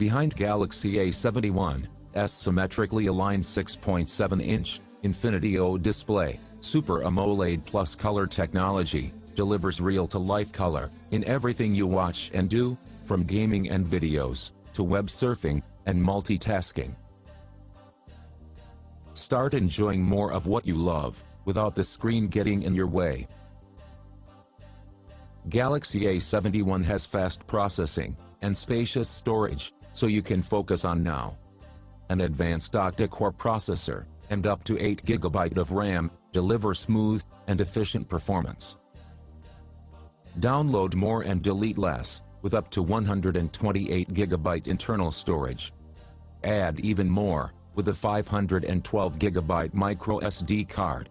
Behind Galaxy A71's symmetrically aligned 6.7-inch Infinity O display, Super AMOLED Plus color technology delivers real-to-life color in everything you watch and do, from gaming and videos to web surfing and multitasking. Start enjoying more of what you love without the screen getting in your way. Galaxy A71 has fast processing and spacious storage, so you can focus on now. An advanced octa-core processor and up to 8 GB of RAM deliver smooth and efficient performance. Download more and delete less with up to 128 GB internal storage. Add even more with a 512 GB micro SD card.